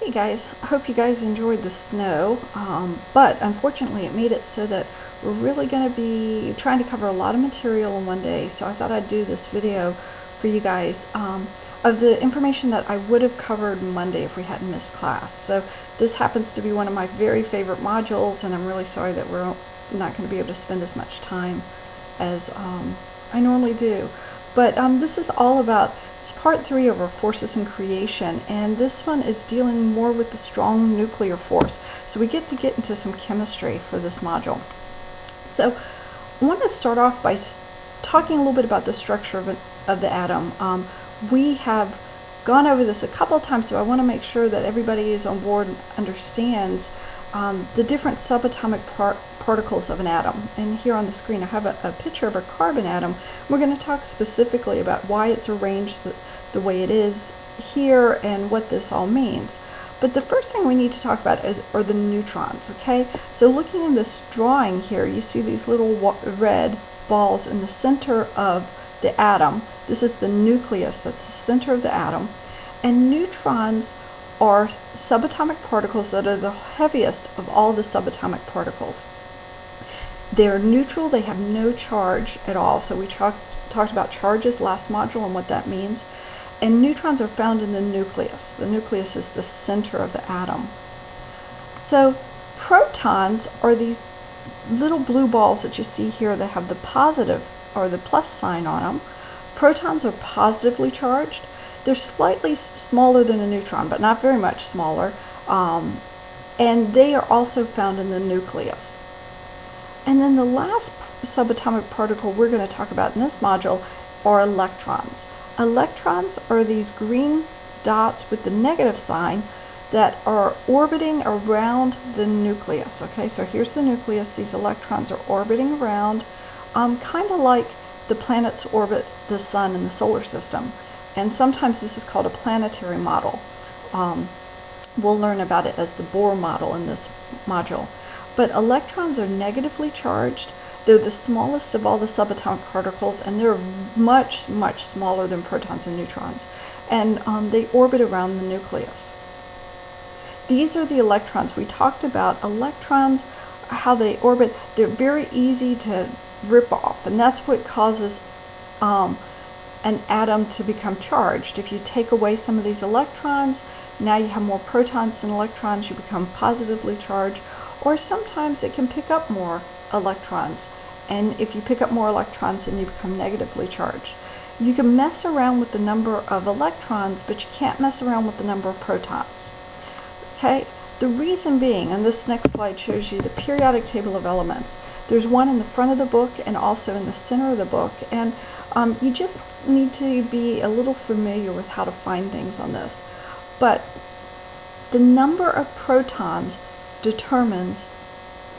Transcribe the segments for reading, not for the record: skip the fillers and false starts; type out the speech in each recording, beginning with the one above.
Hey guys, I hope you guys enjoyed the snow, but unfortunately it made it so that we're really going to be trying to cover a lot of material in one day, so I thought I'd do this video for you guys of the information that I would have covered Monday if we hadn't missed class. So this happens to be one of my very favorite modules, and I'm really sorry that we're not going to be able to spend as much time as I normally do. But this is all about, it's part 3 of our forces in creation, and this one is dealing more with the strong nuclear force. So we get into some chemistry for this module. So I want to start off by talking a little bit about the structure of the atom. We have gone over this a couple of times, so I want to make sure that everybody is on board and understands the different subatomic particles of an atom. And here on the screen I have a picture of a carbon atom. We're going to talk specifically about why it's arranged the way it is here and what this all means. But the first thing we need to talk about are the neutrons, okay? So looking in this drawing here, you see these little red balls in the center of the atom. This is the nucleus, that's the center of the atom. And neutrons are subatomic particles that are the heaviest of all the subatomic particles. They're neutral, they have no charge at all. So we talked about charges last module and what that means. And neutrons are found in the nucleus. The nucleus is the center of the atom. So protons are these little blue balls that you see here that have the positive or the plus sign on them. Protons are positively charged. They're slightly smaller than a neutron, but not very much smaller. And they are also found in the nucleus. And then the last subatomic particle we're going to talk about in this module are electrons. Electrons are these green dots with the negative sign that are orbiting around the nucleus. Okay, so here's the nucleus. These electrons are orbiting around, kind of like the planets orbit the sun in the solar system. And sometimes this is called a planetary model. We'll learn about it as the Bohr model in this module. But electrons are negatively charged. They're the smallest of all the subatomic particles, and they're much, much smaller than protons and neutrons. And they orbit around the nucleus. These are the electrons. We talked about electrons, how they orbit. They're very easy to rip off, and that's what causes an atom to become charged. If you take away some of these electrons, now you have more protons than electrons, you become positively charged, or sometimes it can pick up more electrons, and if you pick up more electrons, then you become negatively charged. You can mess around with the number of electrons, but you can't mess around with the number of protons. Okay, the reason being, and this next slide shows you the periodic table of elements. There's one in the front of the book and also in the center of the book, and you just need to be a little familiar with how to find things on this. But the number of protons determines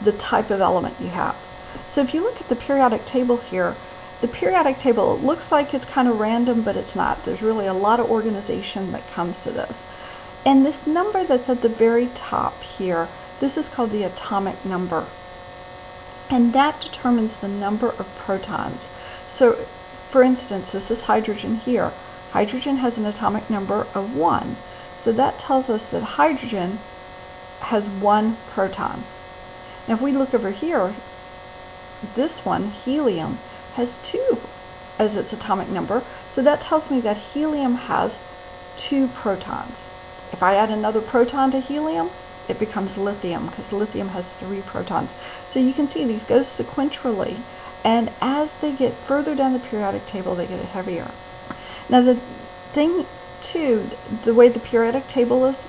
the type of element you have. So if you look at the periodic table here, the periodic table, it looks like it's kind of random, but it's not. There's really a lot of organization that comes to this. And this number that's at the very top here, this is called the atomic number. And that determines the number of protons. So for instance, this is hydrogen here. Hydrogen has an atomic number of 1. So that tells us that hydrogen has 1 proton. Now if we look over here, this one, helium, has 2 as its atomic number. So that tells me that helium has 2 protons. If I add another proton to helium, it becomes lithium, because lithium has 3 protons. So you can see these go sequentially, and as they get further down the periodic table, they get heavier. Now the thing too, the way the periodic table is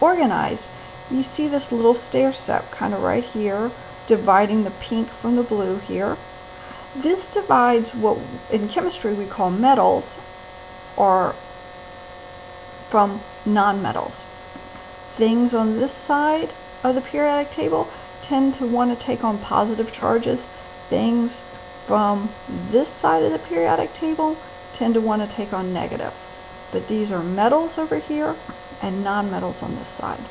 organized, you see this little stair step kind of right here, dividing the pink from the blue here. This divides what in chemistry we call metals or from nonmetals. Things on this side of the periodic table tend to want to take on positive charges. Things from this side of the periodic table tend to want to take on negative. But these are metals over here and nonmetals on this side.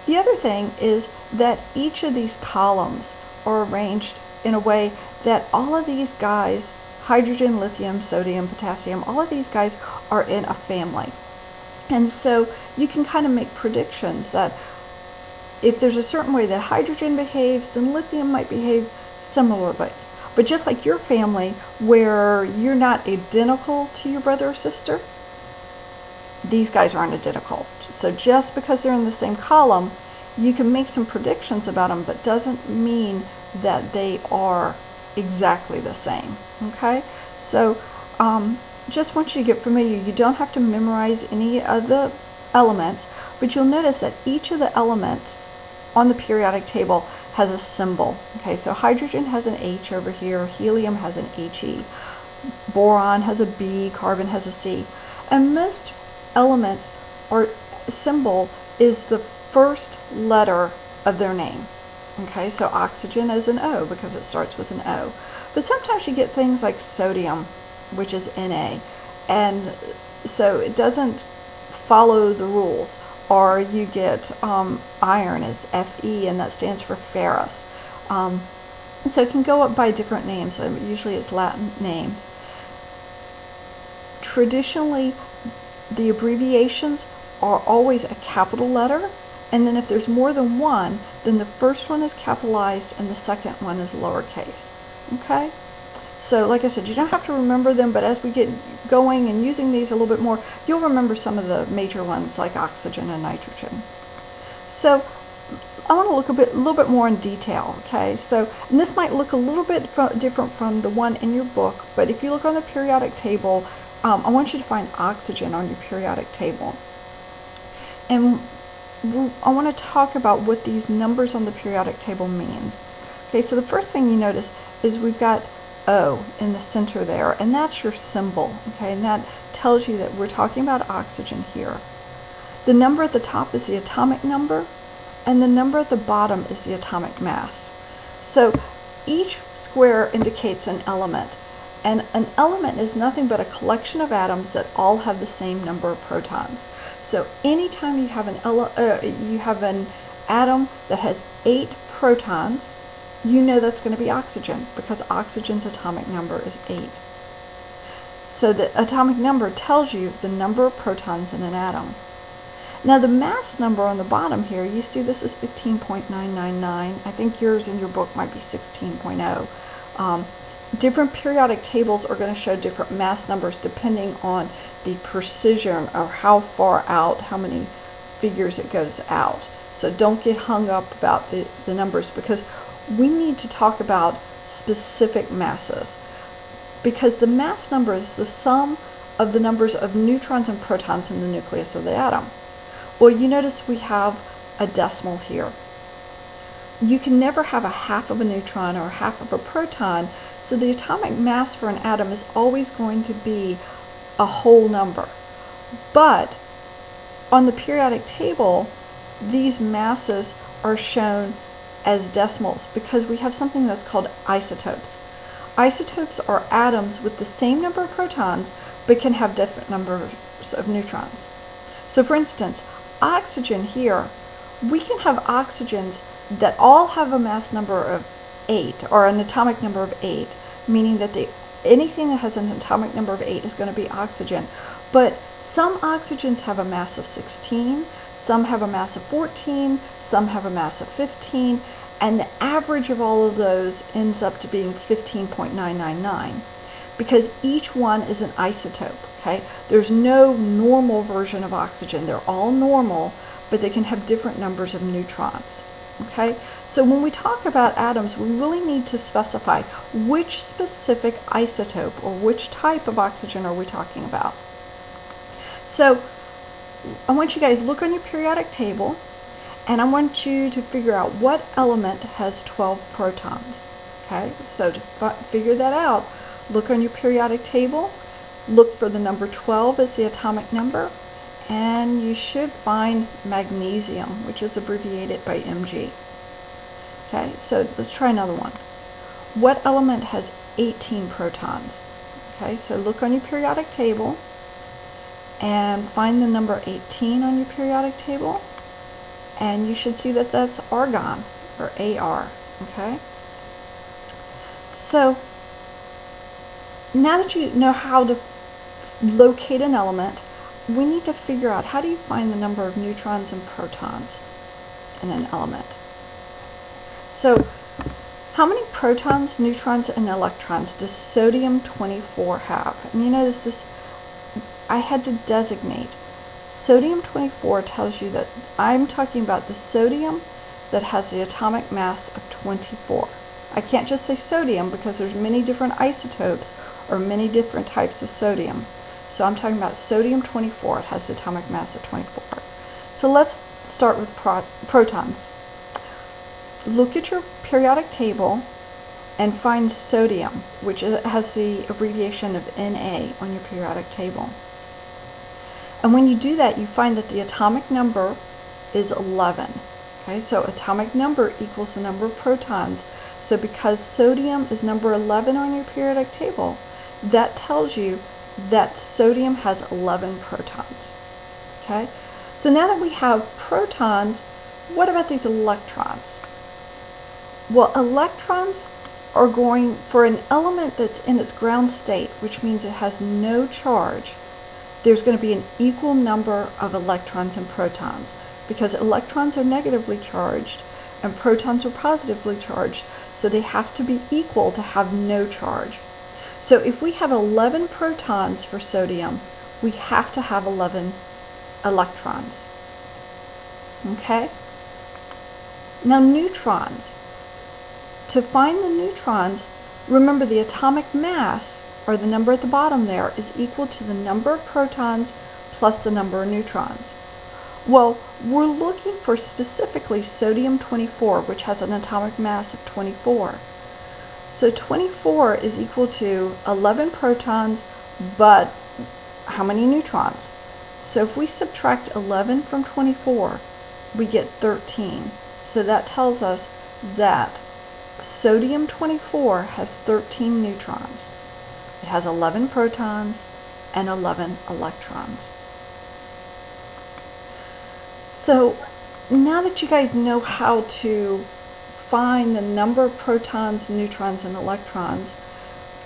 The other thing is that each of these columns are arranged in a way that all of these guys, hydrogen, lithium, sodium, potassium, all of these guys are in a family. And so you can kind of make predictions that if there's a certain way that hydrogen behaves, then lithium might behave similarly. But just like your family, where you're not identical to your brother or sister, these guys aren't identical. So just because they're in the same column, you can make some predictions about them, but doesn't mean that they are exactly the same. Okay? So just want you to get familiar. You don't have to memorize any of the elements, but you'll notice that each of the elements on the periodic table has a symbol. Okay, so hydrogen has an H over here, helium has an He, boron has a B, carbon has a C, and most elements or symbol is the first letter of their name. Okay, so oxygen is an O because it starts with an O. But sometimes you get things like sodium, which is Na, and so it doesn't follow the rules. Or you get iron as Fe, and that stands for ferrous. So it can go up by different names. Usually it's Latin names. Traditionally, the abbreviations are always a capital letter, and then if there's more than one, then the first one is capitalized and the second one is lowercase. Okay? So like I said, you don't have to remember them, but as we get going and using these a little bit more, you'll remember some of the major ones like oxygen and nitrogen. So I want to look a little bit more in detail, okay? So, and this might look a little bit different from the one in your book, but if you look on the periodic table, I want you to find oxygen on your periodic table. And I want to talk about what these numbers on the periodic table means. Okay, so the first thing you notice is we've got O in the center there, and that's your symbol, okay, and that tells you that we're talking about oxygen here. The number at the top is the atomic number, and the number at the bottom is the atomic mass. So each square indicates an element, and an element is nothing but a collection of atoms that all have the same number of protons. So anytime you have an atom that has 8 protons, you know that's going to be oxygen because oxygen's atomic number is 8. So the atomic number tells you the number of protons in an atom. Now the mass number on the bottom here, you see this is 15.999. I think yours in your book might be 16.0. Different periodic tables are going to show different mass numbers depending on the precision or how far out, how many figures it goes out. So don't get hung up about the numbers, because we need to talk about specific masses, because the mass number is the sum of the numbers of neutrons and protons in the nucleus of the atom. Well, you notice we have a decimal here. You can never have a half of a neutron or half of a proton, so the atomic mass for an atom is always going to be a whole number. But on the periodic table, these masses are shown as decimals because we have something that's called isotopes. Isotopes are atoms with the same number of protons but can have different numbers of neutrons. So for instance, oxygen here, we can have oxygens that all have a mass number of 8 or an atomic number of 8, meaning that anything that has an atomic number of 8 is going to be oxygen. But some oxygens have a mass of 16, some have a mass of 14, some have a mass of 15, and the average of all of those ends up to being 15.999 because each one is an isotope, okay? There's no normal version of oxygen. They're all normal, but they can have different numbers of neutrons, okay? So when we talk about atoms, we really need to specify which specific isotope or which type of oxygen are we talking about. So I want you guys to look on your periodic table, and I want you to figure out what element has 12 protons. Okay, so to figure that out, look on your periodic table, look for the number 12 as the atomic number, and you should find magnesium, which is abbreviated by Mg. Okay, so let's try another one. What element has 18 protons? Okay, so look on your periodic table and find the number 18 on your periodic table, and you should see that that's argon, or Ar, okay? So now that you know how to locate an element, we need to figure out, how do you find the number of neutrons and protons in an element? So how many protons, neutrons, and electrons does sodium-24 have? And you notice this, I had to designate. Sodium-24 tells you that I'm talking about the sodium that has the atomic mass of 24. I can't just say sodium because there's many different isotopes or many different types of sodium. So I'm talking about sodium-24. It has the atomic mass of 24. So let's start with protons. Look at your periodic table and find sodium, which has the abbreviation of Na on your periodic table. And when you do that, you find that the atomic number is 11. Okay, so atomic number equals the number of protons. So because sodium is number 11 on your periodic table, that tells you that sodium has 11 protons. Okay, so now that we have protons, what about these electrons? Well, electrons are going, for an element that's in its ground state, which means it has no charge, there's going to be an equal number of electrons and protons, because electrons are negatively charged and protons are positively charged, so they have to be equal to have no charge. So if we have 11 protons for sodium, we have to have 11 electrons. Okay? Now neutrons. To find the neutrons, remember the atomic mass, or the number at the bottom there, is equal to the number of protons plus the number of neutrons. Well, we're looking for specifically sodium-24, which has an atomic mass of 24. So 24 is equal to 11 protons, but how many neutrons? So if we subtract 11 from 24, we get 13. So that tells us that sodium-24 has 13 neutrons. It has 11 protons and 11 electrons. So now that you guys know how to find the number of protons, neutrons, and electrons,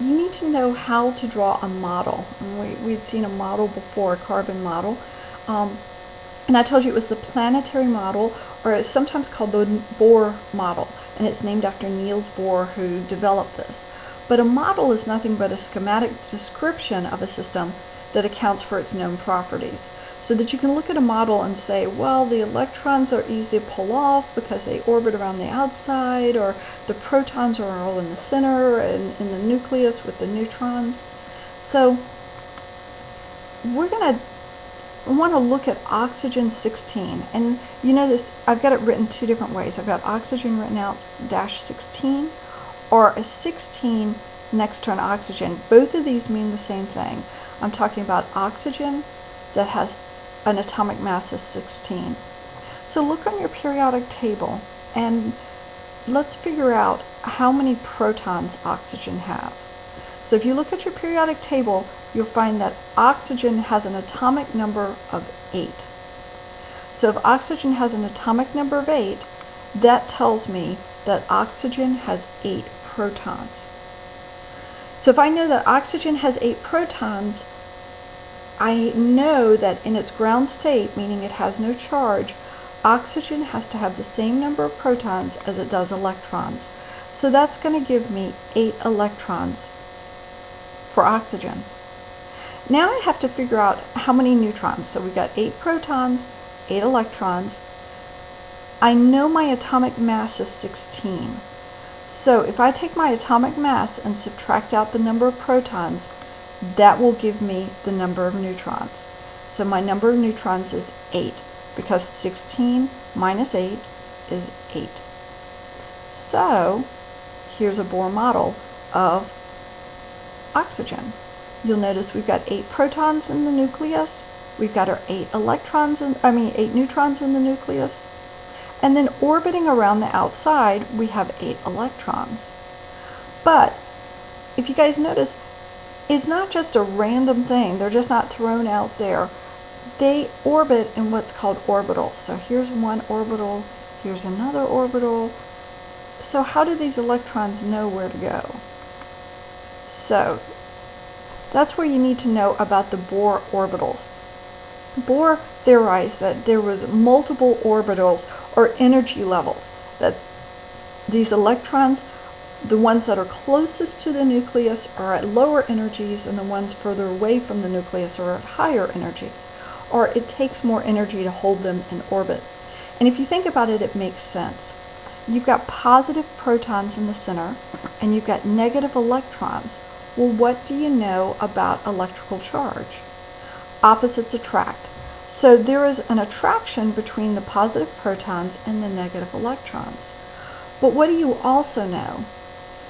you need to know how to draw a model. And we'd seen a model before, a carbon model. And I told you it was the planetary model, or it's sometimes called the Bohr model. And it's named after Niels Bohr, who developed this. But a model is nothing but a schematic description of a system that accounts for its known properties. So that you can look at a model and say, well, the electrons are easy to pull off because they orbit around the outside, or the protons are all in the center and in the nucleus with the neutrons. So we're going to want to look at oxygen-16. And you notice I've got it written two different ways. I've got oxygen written out -16, or a 16 next to an oxygen. Both of these mean the same thing. I'm talking about oxygen that has an atomic mass of 16. So look on your periodic table and let's figure out how many protons oxygen has. So if you look at your periodic table, you'll find that oxygen has an atomic number of 8. So if oxygen has an atomic number of 8, that tells me that oxygen has 8 protons. So if I know that oxygen has 8 protons, I know that in its ground state, meaning it has no charge, oxygen has to have the same number of protons as it does electrons. So that's going to give me 8 electrons for oxygen. Now I have to figure out how many neutrons. So we've got 8 protons, 8 electrons. I know my atomic mass is 16. So if I take my atomic mass and subtract out the number of protons, that will give me the number of neutrons. So my number of neutrons is 8, because 16 minus 8 is 8. So here's a Bohr model of oxygen. You'll notice we've got 8 protons in the nucleus. We've got our 8 neutrons in the nucleus. And then orbiting around the outside, we have 8 electrons. But if you guys notice, it's not just a random thing. They're just not thrown out there. They orbit in what's called orbitals. So here's one orbital, here's another orbital. So how do these electrons know where to go? So that's where you need to know about the Bohr orbitals. Bohr theorized that there was multiple orbitals or energy levels, that these electrons, the ones that are closest to the nucleus, are at lower energies, and the ones further away from the nucleus are at higher energy, or it takes more energy to hold them in orbit. And if you think about it, it makes sense. You've got positive protons in the center, and you've got negative electrons. Well, what do you know about electrical charge? Opposites attract. So there is an attraction between the positive protons and the negative electrons. But what do you also know?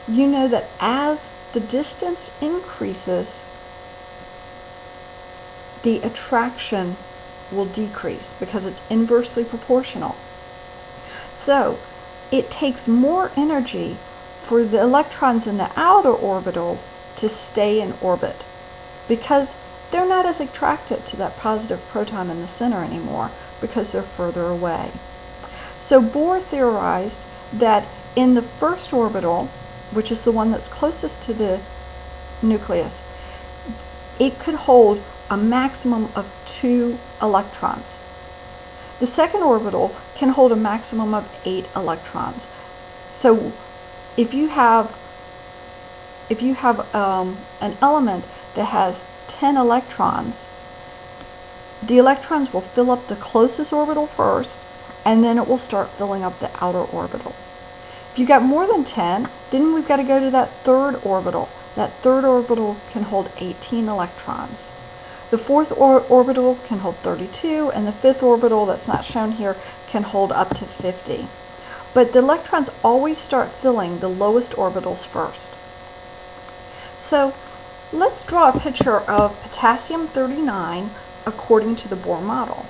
You know that as the distance increases, the attraction will decrease because it's inversely proportional. So it takes more energy for the electrons in the outer orbital to stay in orbit because they're not as attracted to that positive proton in the center anymore because they're further away. So Bohr theorized that in the first orbital, which is the one that's closest to the nucleus, it could hold a maximum of 2 electrons. The second orbital can hold a maximum of 8 electrons. So if you have an element that has 10 electrons, the electrons will fill up the closest orbital first, and then it will start filling up the outer orbital. If you got more than 10, then we've got to go to that third orbital. That third orbital can hold 18 electrons. The fourth orbital can hold 32, and the fifth orbital, that's not shown here, can hold up to 50. But the electrons always start filling the lowest orbitals first. So let's draw a picture of potassium-39 according to the Bohr model.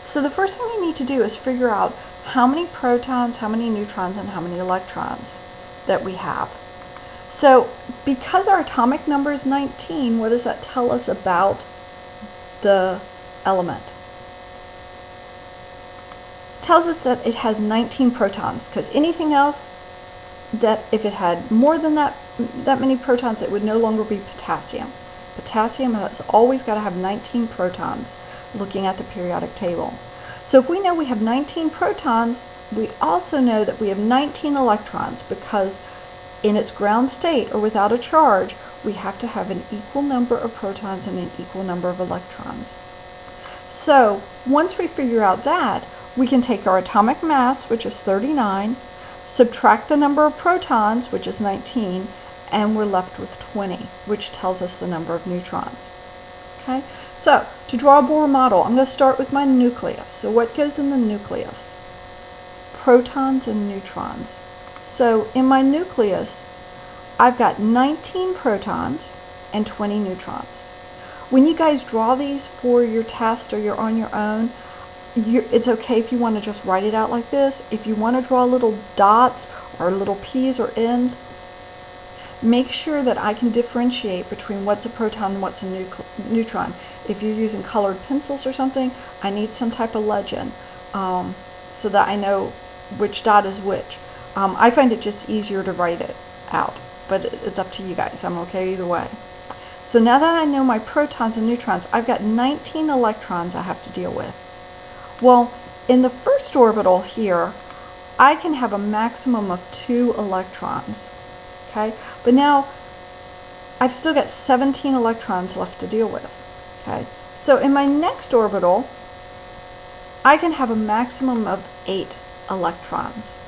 So the first thing you need to do is figure out how many protons, how many neutrons, and how many electrons that we have. So because our atomic number is 19, what does that tell us about the element? It tells us that it has 19 protons, because anything else, that if it had more than that many protons, it would no longer be potassium. Potassium has always got to have 19 protons, looking at the periodic table. So if we know we have 19 protons, we also know that we have 19 electrons, because in its ground state, or without a charge, we have to have an equal number of protons and an equal number of electrons. So once we figure out that, we can take our atomic mass, which is 39, subtract the number of protons, which is 19, and we're left with 20, which tells us the number of neutrons. Okay, so to draw a Bohr model, I'm going to start with my nucleus. So what goes in the nucleus? Protons and neutrons. So in my nucleus, I've got 19 protons and 20 neutrons. When you guys draw these for your test or you're on your own, it's okay if you want to just write it out like this. If you want to draw little dots or little P's or N's, make sure that I can differentiate between what's a proton and what's a neutron. If you're using colored pencils or something, I need some type of legend so that I know which dot is which. I find it just easier to write it out, but it's up to you guys. I'm okay either way. So now that I know my protons and neutrons, I've got 19 electrons I have to deal with. Well, in the first orbital here, I can have a maximum of 2 electrons. Okay, but now I've still got 17 electrons left to deal with. Okay, so in my next orbital, I can have a maximum of 8 electrons.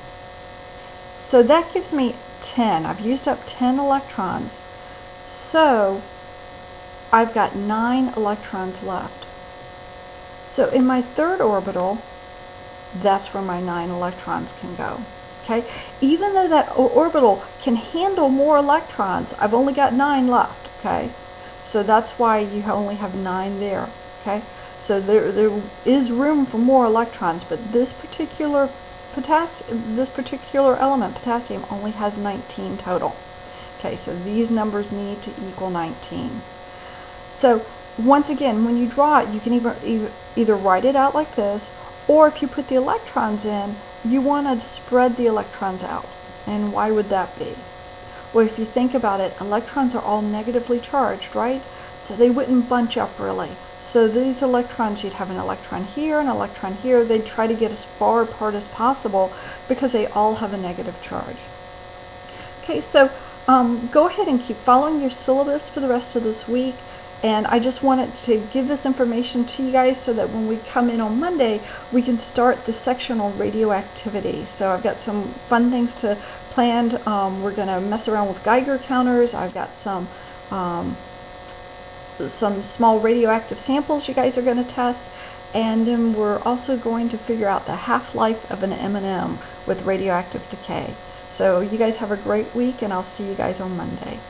So that gives me 10. I've used up 10 electrons. So I've got 9 electrons left. So in my third orbital, that's where my 9 electrons can go. Okay, even though that orbital can handle more electrons, I've only got 9 left. Okay, so that's why you only have 9 there. Okay, so there is room for more electrons, but this particular element, potassium, only has 19 total. Okay, so these numbers need to equal 19. So once again, when you draw it, you can either write it out like this, or if you put the electrons in, you want to spread the electrons out. And why would that be? Well, if you think about it, electrons are all negatively charged, right? So they wouldn't bunch up really. So these electrons, you'd have an electron here, an electron here. They'd try to get as far apart as possible because they all have a negative charge. Okay, so go ahead and keep following your syllabus for the rest of this week. And I just wanted to give this information to you guys so that when we come in on Monday, we can start the section on radioactivity. So I've got some fun things to planned. We're going to mess around with Geiger counters. I've got some small radioactive samples you guys are going to test, and then we're also going to figure out the half-life of an M&M with radioactive decay. So you guys have a great week, and I'll see you guys on Monday.